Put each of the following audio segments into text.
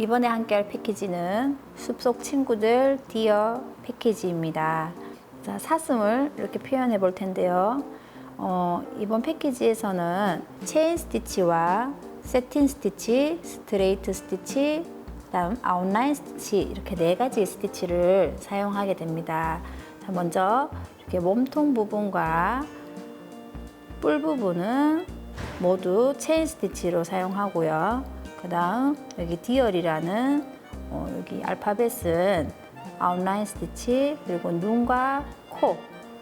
이번에 함께할 패키지는 숲속 친구들 디어 패키지입니다. 자, 사슴을 이렇게 표현해 볼 텐데요. 이번 패키지에서는 체인 스티치와 세틴 스티치, 스트레이트 스티치, 그다음 아웃라인 스티치 이렇게 4가지 스티치를 사용하게 됩니다. 자, 먼저 이렇게 몸통 부분과 뿔 부분은 모두 체인 스티치로 사용하고요. 그 다음 여기 디얼이라는 여기 알파벳은 아웃라인 스티치, 그리고 눈과 코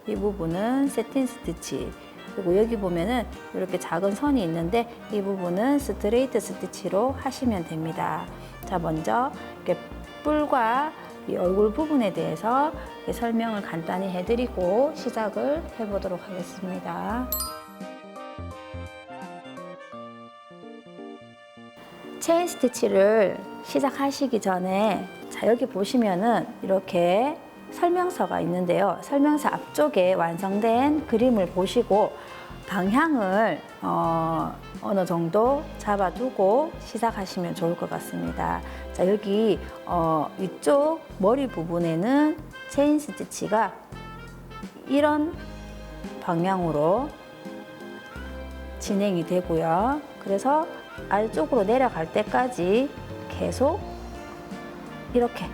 이 부분은 세틴 스티치, 그리고 여기 보면은 이렇게 작은 선이 있는데 이 부분은 스트레이트 스티치로 하시면 됩니다. 자, 먼저 이렇게 뿔과 이 얼굴 부분에 대해서 설명을 간단히 해드리고 시작을 해보도록 하겠습니다. 체인 스티치를 시작하시기 전에 자, 여기 보시면은 이렇게 설명서가 있는데요. 설명서 앞쪽에 완성된 그림을 보시고 방향을 어느 정도 잡아두고 시작하시면 좋을 것 같습니다. 자, 여기 위쪽 머리 부분에는 체인 스티치가 이런 방향으로 진행이 되고요. 그래서 아래쪽으로 내려갈 때까지 계속 이렇게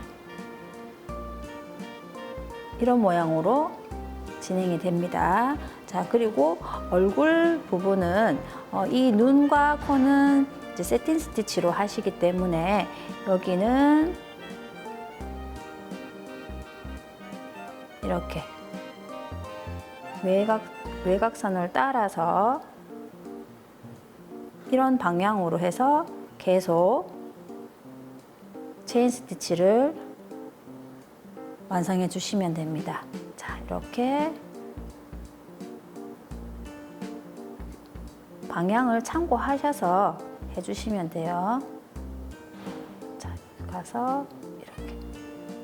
이런 모양으로 진행이 됩니다. 자, 그리고 얼굴 부분은 이 눈과 코는 이제 세틴 스티치로 하시기 때문에 여기는 이렇게 외곽선을 따라서 이런 방향으로 해서 계속 체인 스티치를 완성해 주시면 됩니다. 자, 이렇게 방향을 참고하셔서 해주시면 돼요. 자, 가서 이렇게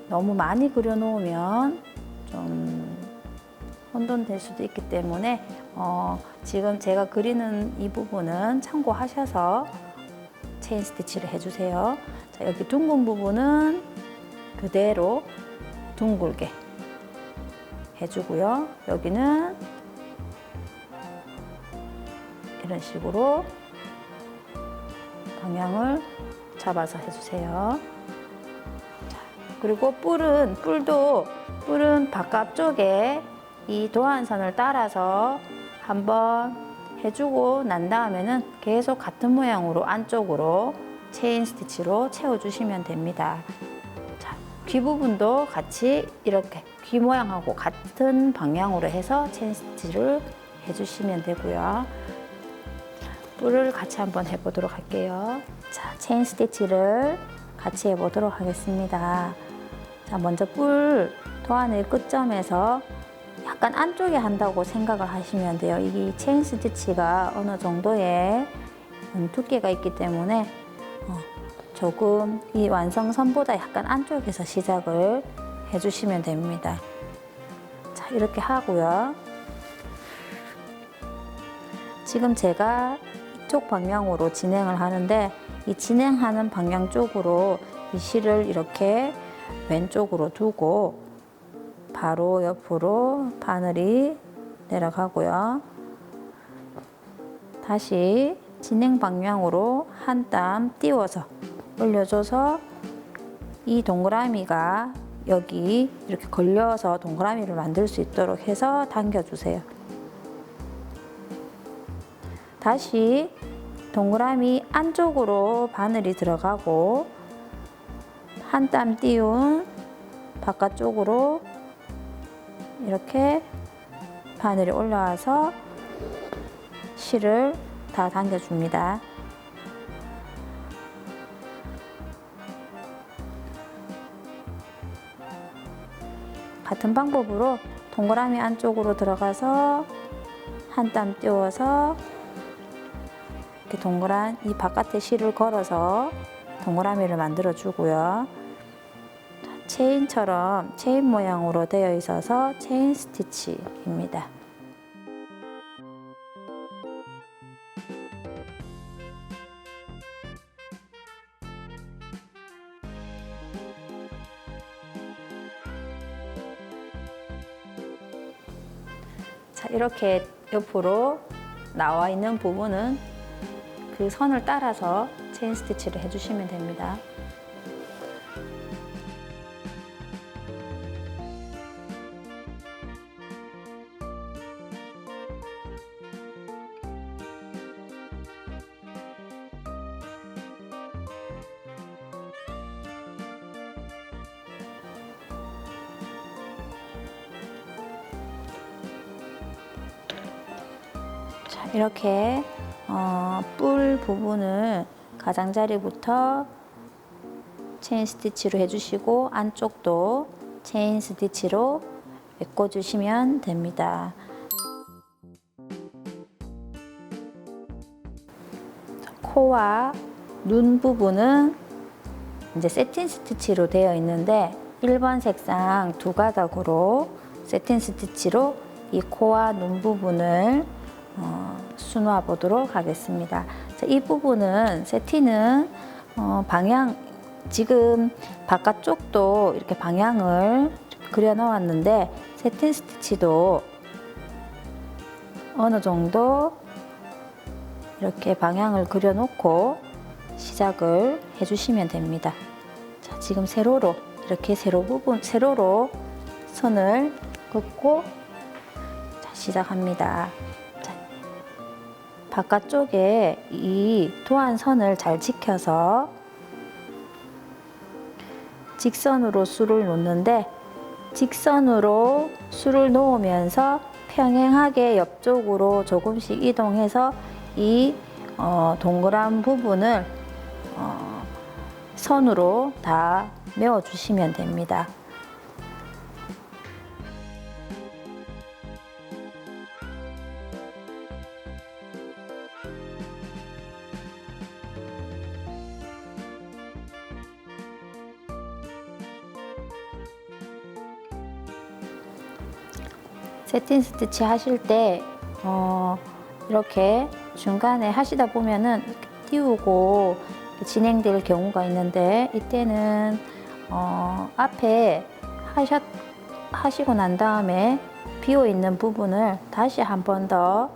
너무 많이 그려 놓으면 좀 혼돈될 수도 있기 때문에 지금 제가 그리는 이 부분은 참고하셔서 체인 스티치를 해주세요. 자, 여기 둥근 부분은 그대로 둥글게 해주고요. 여기는 이런 식으로 방향을 잡아서 해주세요. 자, 그리고 뿔은 바깥쪽에 이 도안선을 따라서 한번 해주고 난 다음에는 계속 같은 모양으로 안쪽으로 체인 스티치로 채워주시면 됩니다. 자, 귀 부분도 같이 이렇게 귀 모양하고 같은 방향으로 해서 체인 스티치를 해주시면 되고요. 뿔을 같이 한번 해보도록 할게요. 자, 체인 스티치를 같이 해보도록 하겠습니다. 자, 먼저 뿔 도안의 끝점에서 약간 안쪽에 한다고 생각을 하시면 돼요. 이 체인 스티치가 어느 정도의 두께가 있기 때문에 조금 이 완성선보다 약간 안쪽에서 시작을 해주시면 됩니다. 자, 이렇게 하고요. 지금 제가 이쪽 방향으로 진행을 하는데 이 진행하는 방향 쪽으로 이 실을 이렇게 왼쪽으로 두고 바로 옆으로 바늘이 내려가고요. 다시 진행 방향으로 한 땀 띄워서 올려줘서 이 동그라미가 여기 이렇게 걸려서 동그라미를 만들 수 있도록 해서 당겨주세요. 다시 동그라미 안쪽으로 바늘이 들어가고 한 땀 띄운 바깥쪽으로 이렇게 바늘이 올라와서 실을 다 당겨줍니다. 같은 방법으로 동그라미 안쪽으로 들어가서 한 땀 띄워서 이렇게 동그란 이 바깥에 실을 걸어서 동그라미를 만들어 주고요. 체인처럼 체인 모양으로 되어 있어서 체인 스티치입니다. 자, 이렇게 옆으로 나와 있는 부분은 그 선을 따라서 체인 스티치를 해주시면 됩니다. 자, 이렇게 뿔 부분을 가장자리부터 체인 스티치로 해주시고 안쪽도 체인 스티치로 메꿔주시면 됩니다. 코와 눈 부분은 이제 세틴 스티치로 되어 있는데 1번 색상 두 가닥으로 세틴 스티치로 이 코와 눈 부분을 수놓아 보도록 하겠습니다. 자, 이 부분은 세틴은 방향 지금 바깥쪽도 이렇게 방향을 그려 놓았는데 세틴 스티치도 어느 정도 이렇게 방향을 그려 놓고 시작을 해주시면 됩니다. 자, 지금 세로로 이렇게 세로로 선을 긋고 자, 시작합니다. 자, 바깥쪽에 이 도안선을 잘 지켜서 직선으로 술을 놓는데 직선으로 술을 놓으면서 평행하게 옆쪽으로 조금씩 이동해서 이 동그란 부분을 선으로 다 메워주시면 됩니다. 세틴 스티치 하실 때 이렇게 중간에 하시다 보면은 띄우고 진행될 경우가 있는데 이때는 앞에 하시고 난 다음에 비어 있는 부분을 다시 한 번 더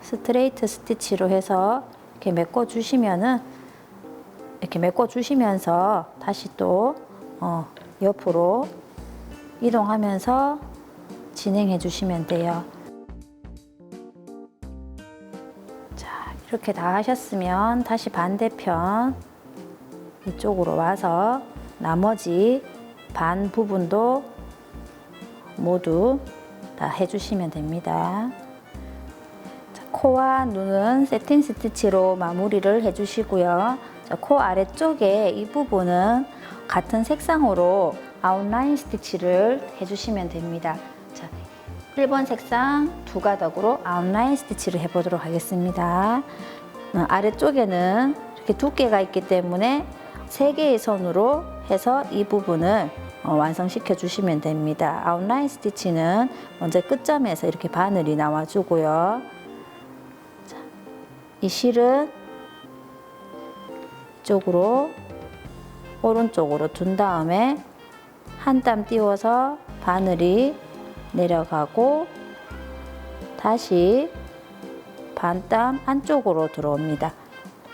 스트레이트 스티치로 해서 이렇게 메꿔 주시면은 이렇게 메꿔 주시면서 다시 또 옆으로 이동하면서 진행해 주시면 돼요. 자, 이렇게 다 하셨으면 다시 반대편 이쪽으로 와서 나머지 반 부분도 모두 다 해주시면 됩니다. 자, 코와 눈은 세틴 스티치로 마무리를 해주시고요. 자, 코 아래쪽에 이 부분은 같은 색상으로 아웃라인 스티치를 해주시면 됩니다. 자, 1번 색상 두 가닥으로 아웃라인 스티치를 해보도록 하겠습니다. 아래쪽에는 이렇게 두께가 있기 때문에 3개의 선으로 해서 이 부분을 완성시켜 주시면 됩니다. 아웃라인 스티치는 먼저 끝점에서 이렇게 바늘이 나와주고요. 자, 이 실은 이쪽으로 오른쪽으로 둔 다음에 한 땀 띄워서 바늘이 내려가고 다시 반 땀 안쪽으로 들어옵니다.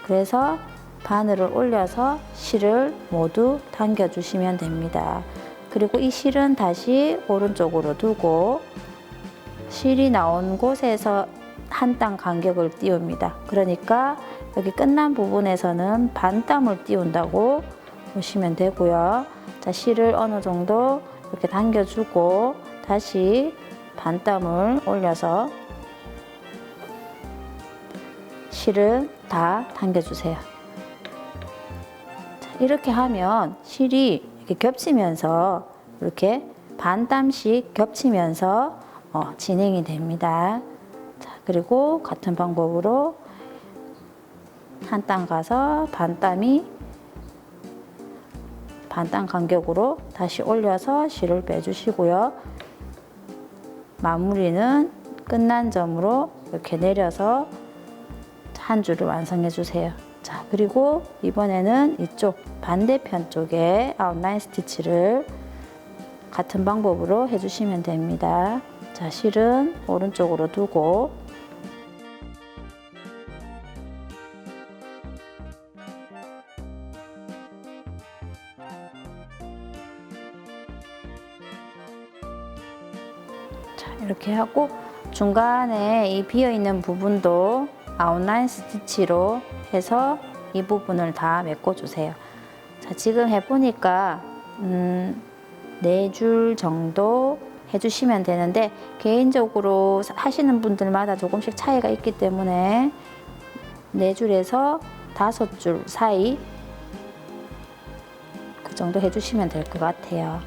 그래서 바늘을 올려서 실을 모두 당겨 주시면 됩니다. 그리고 이 실은 다시 오른쪽으로 두고 실이 나온 곳에서 한 땀 간격을 띄웁니다. 그러니까 여기 끝난 부분에서는 반 땀을 띄운다고 보시면 되고요. 자, 실을 어느 정도 이렇게 당겨주고 다시 반 땀을 올려서 실을 다 당겨주세요. 자, 이렇게 하면 실이 이렇게 겹치면서 이렇게 반 땀씩 겹치면서 진행이 됩니다. 자, 그리고 같은 방법으로 한 땀 가서 반 땀 간격으로 다시 올려서 실을 빼주시고요. 마무리는 끝난 점으로 이렇게 내려서 한 줄을 완성해 주세요. 자, 그리고 이번에는 이쪽 반대편 쪽에 아웃라인 스티치를 같은 방법으로 해주시면 됩니다. 자, 실은 오른쪽으로 두고 자, 이렇게 하고 중간에 이 비어 있는 부분도 아웃라인 스티치로 해서 이 부분을 다 메꿔 주세요. 자, 지금 해보니까 4줄 정도 해주시면 되는데 개인적으로 하시는 분들마다 조금씩 차이가 있기 때문에 4줄에서 5줄 사이 그 정도 해주시면 될 것 같아요.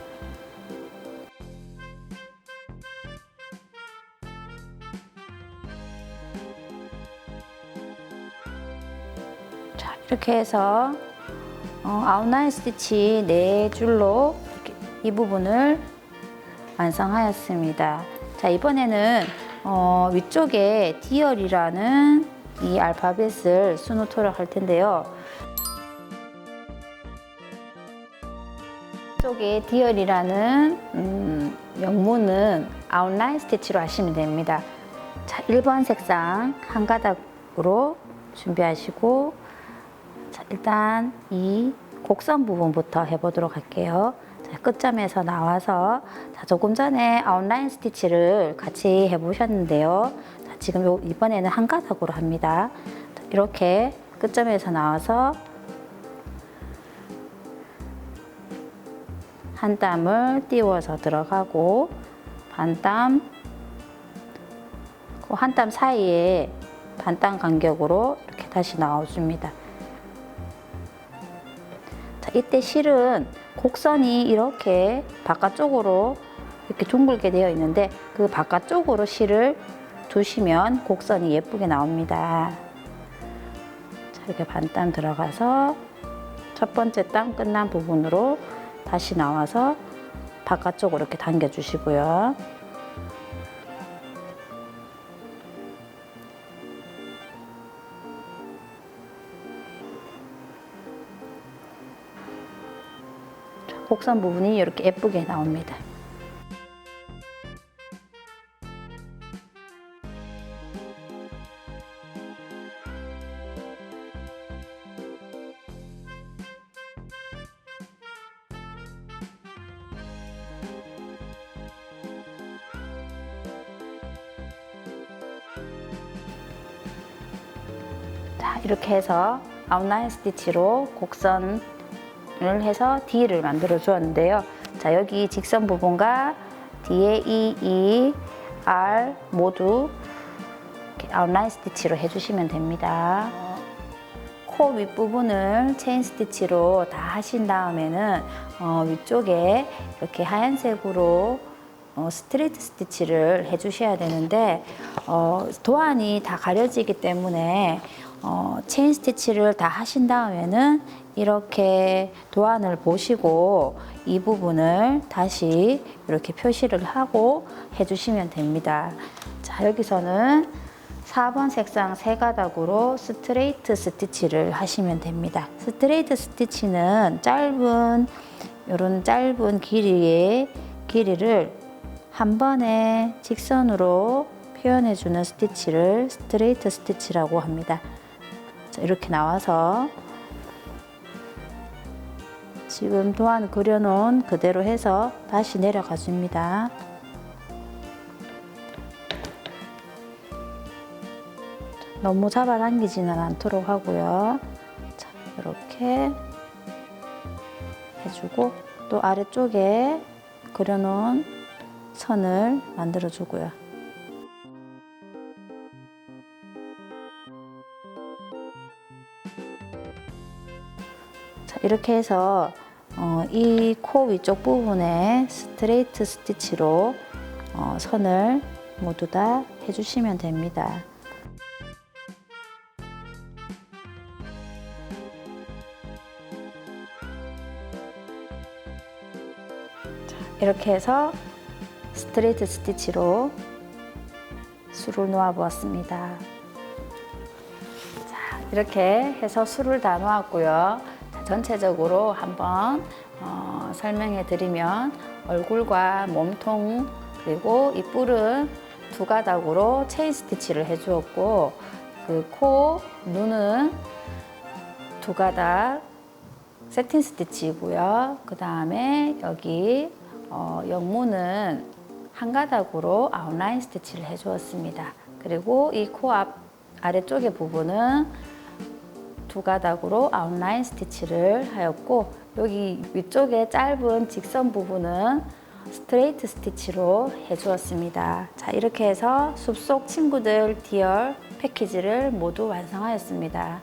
자, 이렇게 해서 아웃라인 스티치 4줄로 이 부분을 완성하였습니다. 자, 이번에는 위쪽에 디얼이라는 이 알파벳을 수놓도록 할 텐데요. 위쪽에 디얼이라는 명문은 아웃라인 스티치로 하시면 됩니다. 자, 1번 색상 한 가닥으로 준비하시고, 자, 일단 이 곡선 부분부터 해보도록 할게요. 자, 끝점에서 나와서 자, 조금 전에 아웃라인 스티치를 같이 해보셨는데요. 자, 지금 이번에는 한 가닥으로 합니다. 자, 이렇게 끝점에서 나와서 한 땀을 띄워서 들어가고 반 땀, 그 한 땀 사이에 반 땀 간격으로 이렇게 다시 나와줍니다. 자, 이때 실은 곡선이 이렇게 바깥쪽으로 이렇게 둥글게 되어 있는데 그 바깥쪽으로 실을 두시면 곡선이 예쁘게 나옵니다. 자, 이렇게 반 땀 들어가서 첫 번째 땀 끝난 부분으로 다시 나와서 바깥쪽으로 이렇게 당겨 주시고요. 곡선 부분이 이렇게 예쁘게 나옵니다. 자, 이렇게 해서 아웃라인 스티치로 곡선을 해서 D를 만들어 주었는데요. 자, 여기 직선 부분과 뒤에 E, R 모두 이렇게 아웃라인 스티치로 해주시면 됩니다. 코 윗부분을 체인 스티치로 다 하신 다음에는 위쪽에 이렇게 하얀색으로 스트레이트 스티치를 해주셔야 되는데 도안이 다 가려지기 때문에 체인 스티치를 다 하신 다음에는 이렇게 도안을 보시고 이 부분을 다시 이렇게 표시를 하고 해주시면 됩니다. 자, 여기서는 4번 색상 3가닥으로 스트레이트 스티치를 하시면 됩니다. 스트레이트 스티치는 이런 짧은 길이를 한 번에 직선으로 표현해주는 스티치를 스트레이트 스티치라고 합니다. 자, 이렇게 나와서 지금 도안 그려놓은 그대로 해서 다시 내려가 줍니다. 너무 잡아당기지는 않도록 하고요. 자, 이렇게 해주고 또 아래쪽에 그려놓은 선을 만들어 주고요. 자, 이렇게 해서 이 코 위쪽 부분에 스트레이트 스티치로 선을 모두 다 해주시면 됩니다. 자, 이렇게 해서 스트레이트 스티치로 술을 놓아 보았습니다. 자, 이렇게 해서 술을 다 놓았고요. 자, 전체적으로 한번 설명해 드리면 얼굴과 몸통 그리고 이 뿔은 두 가닥으로 체인 스티치를 해주었고, 그 코, 눈은 두 가닥 세틴 스티치이고요. 그 다음에 여기 옆무는 한 가닥으로 아웃라인 스티치를 해주었습니다. 그리고 이 코 앞 아래쪽의 부분은 두 가닥으로 아웃라인 스티치를 하였고, 여기 위쪽에 짧은 직선 부분은 스트레이트 스티치로 해주었습니다. 자, 이렇게 해서 숲속 친구들 디얼 패키지를 모두 완성하였습니다.